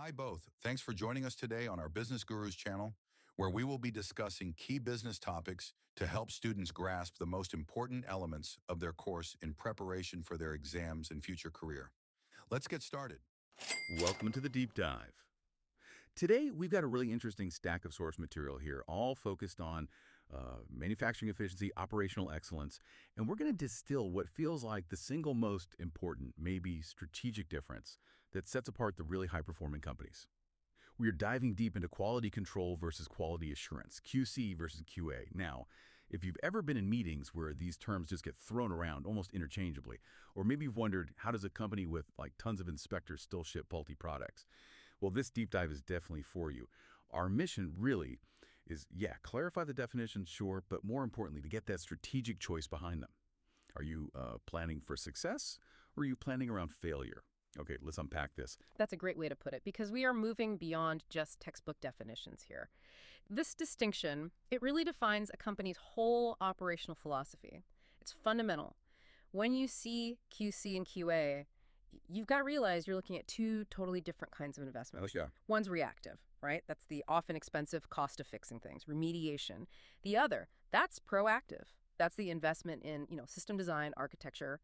Hi, both. Thanks for joining us today on our Business Gurus channel, where we will be discussing key business topics to help students grasp the most important elements of their course in preparation for their exams and future career. Let's get started. Welcome to the deep dive. Today, we've got a really interesting stack of source material here, all focused on manufacturing efficiency, operational excellence, and we're going to distill what feels like the single most important, maybe strategic difference that sets apart the really high-performing companies. We are diving deep into quality control versus quality assurance, QC versus QA. Now, if you've ever been in meetings where these terms just get thrown around almost interchangeably, or maybe you've wondered, how does a company with like tons of inspectors still ship faulty products? Well, this deep dive is definitely for you. Our mission really is, yeah, clarify the definition, sure, but more importantly, to get that strategic choice behind them. Are you planning for success, or are you planning around failure? Okay, let's unpack this. That's a great way to put it, because we are moving beyond just textbook definitions here. This distinction, it really defines a company's whole operational philosophy. It's fundamental. When you see QC and QA, you've got to realize you're looking at two totally different kinds of investments. Yeah. One's reactive, right? That's the often expensive cost of fixing things, remediation. The other, that's proactive. That's the investment in, system design, architecture,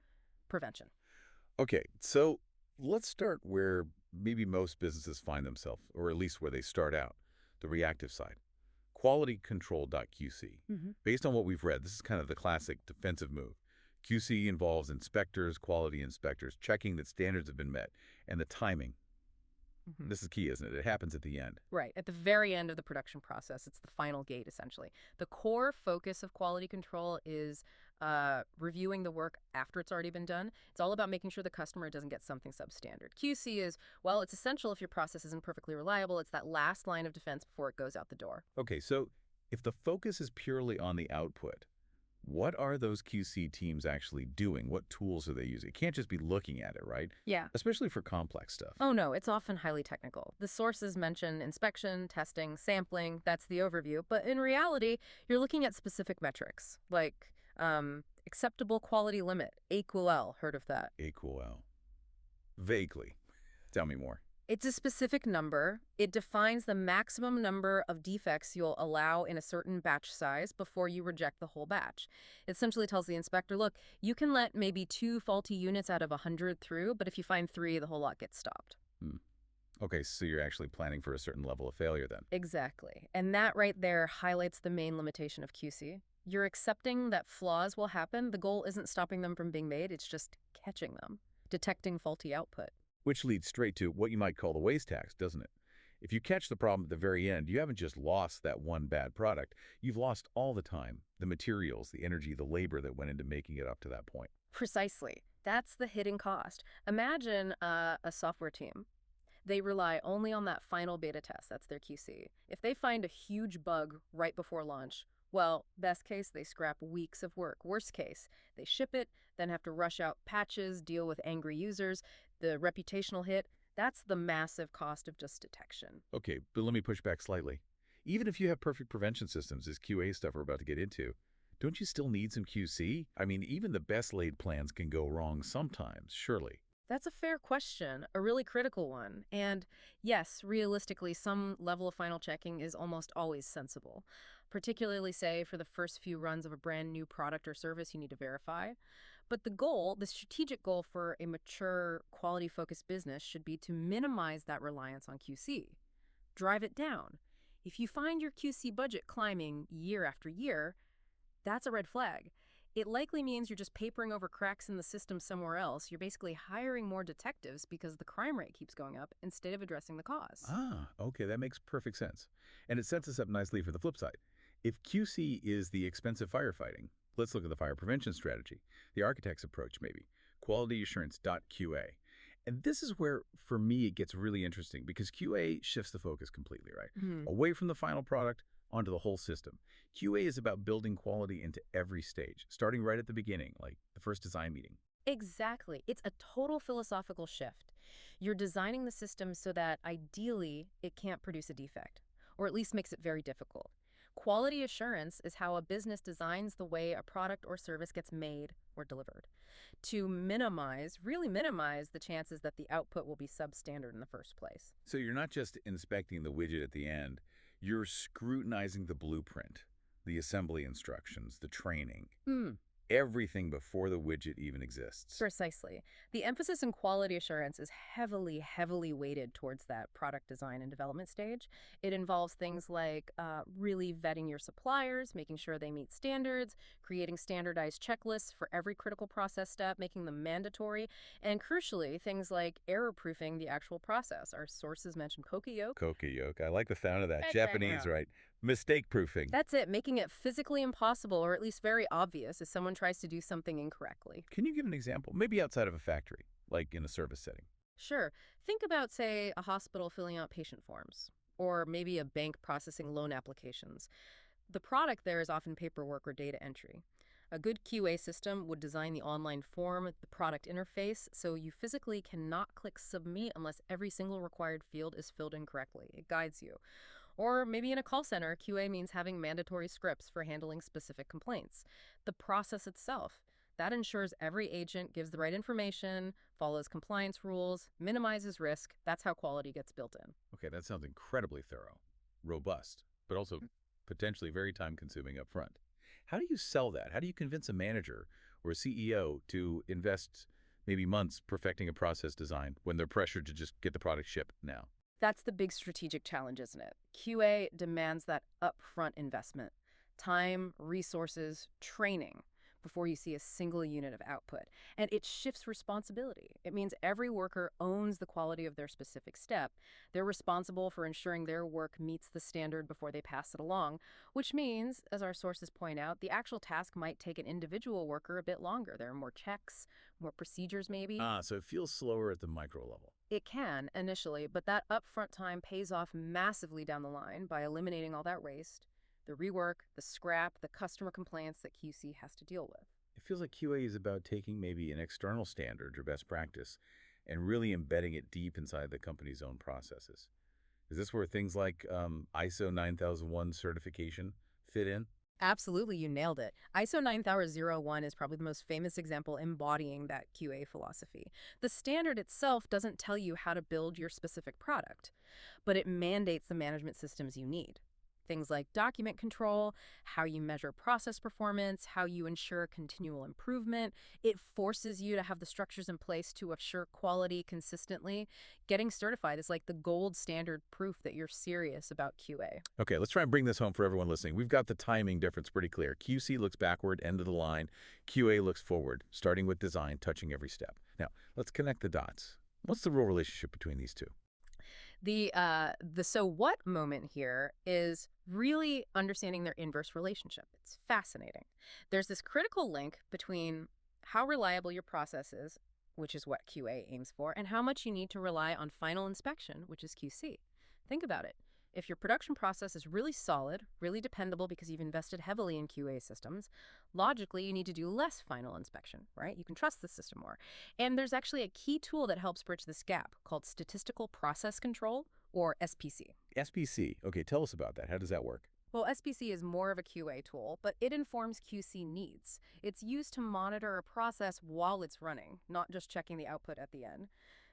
prevention. Okay, so let's start where maybe most businesses find themselves, or at least where they start out, the reactive side. QualityControl.qc. Based on what we've read, this is kind of the classic defensive move. QC involves inspectors, quality inspectors, checking that standards have been met, and the timing. This is key, isn't it? It happens at the end. Right. At the very end of the production process, it's the final gate, essentially. The core focus of quality control is reviewing the work after it's already been done. It's all about making sure the customer doesn't get something substandard. QC is, well, it's essential if your process isn't perfectly reliable. It's that last line of defense before it goes out the door. Okay, so if the focus is purely on the output, what are those QC teams actually doing? What tools are they using? It can't just be looking at it, right? Yeah. Especially for complex stuff. Oh, no, it's often highly technical. The sources mention inspection, testing, sampling. That's the overview. But in reality, you're looking at specific metrics, like acceptable quality limit, AQL. Heard of that? AQL. Vaguely. Tell me more. It's a specific number. It defines the maximum number of defects you'll allow in a certain batch size before you reject the whole batch. It essentially tells the inspector, look, you can let maybe 2 faulty units out of 100 through, but if you find 3, the whole lot gets stopped. Okay, so you're actually planning for a certain level of failure then. Exactly. And that right there highlights the main limitation of QC. You're accepting that flaws will happen. The goal isn't stopping them from being made. It's just catching them, detecting faulty output. Which leads straight to what you might call the waste tax, doesn't it? If you catch the problem at the very end, you haven't just lost that one bad product. You've lost all the time, the materials, the energy, the labor that went into making it up to that point. Precisely. That's the hidden cost. Imagine a software team. They rely only on that final beta test. That's their QC. If they find a huge bug right before launch, well, best case, they scrap weeks of work. Worst case, they ship it, then have to rush out patches, deal with angry users, the reputational hit. That's the massive cost of just detection. Okay, but let me push back slightly. Even if you have perfect prevention systems, this QA stuff we're about to get into, don't you still need some QC? I mean, even the best laid plans can go wrong sometimes, surely. That's a fair question, a really critical one. And yes, realistically, some level of final checking is almost always sensible. Particularly, say, for the first few runs of a brand new product or service you need to verify. But the goal, the strategic goal for a mature, quality-focused business should be to minimize that reliance on QC. Drive it down. If you find your QC budget climbing year after year, that's a red flag. It likely means you're just papering over cracks in the system somewhere else. You're basically hiring more detectives because the crime rate keeps going up instead of addressing the cause. Ah, okay, that makes perfect sense. And it sets us up nicely for the flip side. If QC is the expensive firefighting, let's look at the fire prevention strategy, the architect's approach maybe, quality assurance.QA. And this is where, for me, it gets really interesting because QA shifts the focus completely, right? Away from the final product onto the whole system. QA is about building quality into every stage, starting right at the beginning, like the first design meeting. Exactly. It's a total philosophical shift. You're designing the system so that ideally it can't produce a defect, or at least makes it very difficult. Quality assurance is how a business designs the way a product or service gets made or delivered to minimize, really minimize the chances that the output will be substandard in the first place. So you're not just inspecting the widget at the end, you're scrutinizing the blueprint, the assembly instructions, the training, everything before the widget even exists. Precisely. The emphasis in quality assurance is heavily, heavily weighted towards that product design and development stage. It involves things like really vetting your suppliers, making sure they meet standards, creating standardized checklists for every critical process step, making them mandatory, and crucially, things like error-proofing the actual process. Our sources mentioned Kokuyoke. Kokuyoke. I like the sound of that. That's Japanese, right? Mistake proofing. That's it, making it physically impossible, or at least very obvious, if someone tries to do something incorrectly. Can you give an example? Maybe outside of a factory, like in a service setting. Sure. Think about, say, a hospital filling out patient forms, or maybe a bank processing loan applications. The product there is often paperwork or data entry. A good QA system would design the online form, the product interface, so you physically cannot click submit unless every single required field is filled in correctly. It guides you. Or maybe in a call center, QA means having mandatory scripts for handling specific complaints. The process itself, that ensures every agent gives the right information, follows compliance rules, minimizes risk. That's how quality gets built in. Okay, that sounds incredibly thorough, robust, but also potentially very time-consuming up front. How do you sell that? How do you convince a manager or a CEO to invest maybe months perfecting a process design when they're pressured to just get the product shipped now? That's the big strategic challenge, isn't it? QA demands that upfront investment, time, resources, training, before you see a single unit of output. And it shifts responsibility. It means every worker owns the quality of their specific step. They're responsible for ensuring their work meets the standard before they pass it along, which means, as our sources point out, the actual task might take an individual worker a bit longer. There are more checks, more procedures maybe. So it feels slower at the micro level. It can, initially, but that upfront time pays off massively down the line by eliminating all that waste, the rework, the scrap, the customer complaints that QC has to deal with. It feels like QA is about taking maybe an external standard or best practice and really embedding it deep inside the company's own processes. Is this where things like ISO 9001 certification fit in? Absolutely, you nailed it. ISO 9001 is probably the most famous example embodying that QA philosophy. The standard itself doesn't tell you how to build your specific product, but it mandates the management systems you need. Things like document control, how you measure process performance, how you ensure continual improvement. It forces you to have the structures in place to assure quality consistently. Getting certified is like the gold standard proof that you're serious about QA. Okay, let's try and bring this home for everyone listening. We've got the timing difference pretty clear. QC looks backward, end of the line. QA looks forward, starting with design, touching every step. Now, let's connect the dots. What's the real relationship between these two? The so what moment here is really understanding their inverse relationship. It's fascinating. There's this critical link between how reliable your process is, which is what QA aims for, and how much you need to rely on final inspection, which is QC. Think about it. If your production process is really solid, really dependable because you've invested heavily in QA systems, logically you need to do less final inspection, right? You can trust the system more. And there's actually a key tool that helps bridge this gap called Statistical Process Control, or SPC. SPC. Okay, tell us about that. How does that work? Well, SPC is more of a QA tool, but it informs QC needs. It's used to monitor a process while it's running, not just checking the output at the end.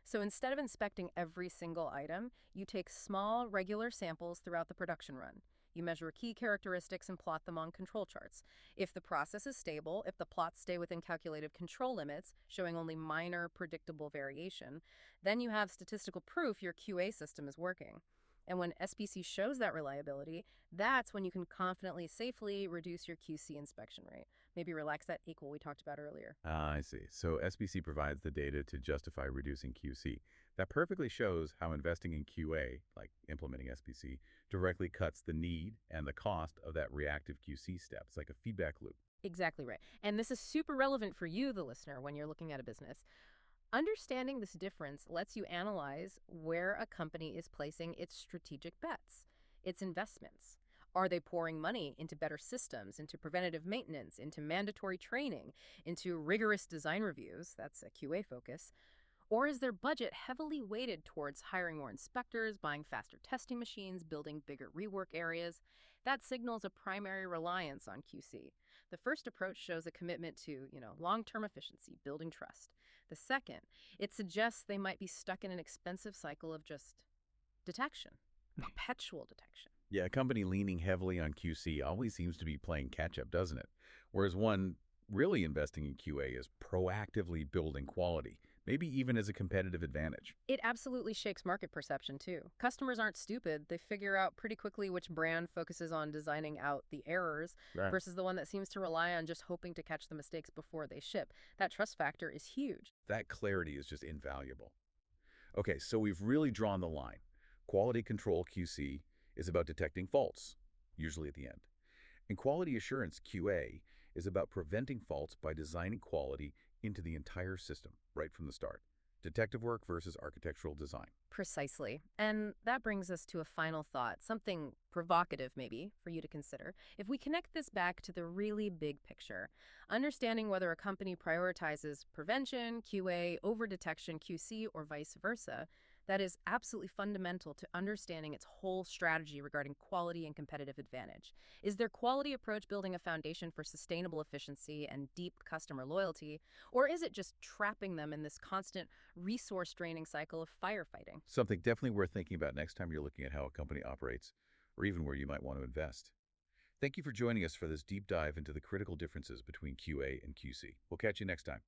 So instead of inspecting every single item, you take small, regular samples throughout the production run. You measure key characteristics and plot them on control charts. If the process is stable, if the plots stay within calculated control limits, showing only minor predictable variation, then you have statistical proof your QA system is working. And when SPC shows that reliability, that's when you can confidently, safely reduce your QC inspection rate. Maybe relax that equal we talked about earlier. I see. So SPC provides the data to justify reducing QC. That perfectly shows how investing in QA, like implementing SPC, directly cuts the need and the cost of that reactive QC step. It's like a feedback loop. Exactly right. And this is super relevant for you, the listener, when you're looking at a business. Understanding this difference lets you analyze where a company is placing its strategic bets, its investments. Are they pouring money into better systems, into preventative maintenance, into mandatory training, into rigorous design reviews? That's a QA focus. Or is their budget heavily weighted towards hiring more inspectors, buying faster testing machines, building bigger rework areas? That signals a primary reliance on QC. The first approach shows a commitment to, long-term efficiency, building trust. The second, it suggests they might be stuck in an expensive cycle of just detection, perpetual detection. Yeah, a company leaning heavily on QC always seems to be playing catch-up, doesn't it? Whereas one really investing in QA is proactively building quality, maybe even as a competitive advantage. It absolutely shakes market perception, too. Customers aren't stupid. They figure out pretty quickly which brand focuses on designing out the errors Right. versus the one that seems to rely on just hoping to catch the mistakes before they ship. That trust factor is huge. That clarity is just invaluable. Okay, so we've really drawn the line. Quality control QC is about detecting faults, usually at the end. And quality assurance QA is about preventing faults by designing quality into the entire system right from the start. Detective work versus architectural design. Precisely. And that brings us to a final thought, something provocative maybe for you to consider. If we connect this back to the really big picture, understanding whether a company prioritizes prevention, QA, over detection, QC, or vice versa, that is absolutely fundamental to understanding its whole strategy regarding quality and competitive advantage. Is their quality approach building a foundation for sustainable efficiency and deep customer loyalty, or is it just trapping them in this constant resource draining cycle of firefighting? Something definitely worth thinking about next time you're looking at how a company operates, or even where you might want to invest. Thank you for joining us for this deep dive into the critical differences between QA and QC. We'll catch you next time.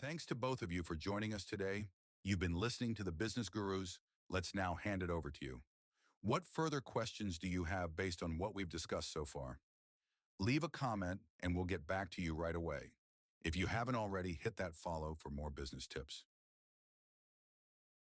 Thanks to both of you for joining us today. You've been listening to the Business Gurus. Let's now hand it over to you. What further questions do you have based on what we've discussed so far? Leave a comment and we'll get back to you right away. If you haven't already, hit that follow for more business tips.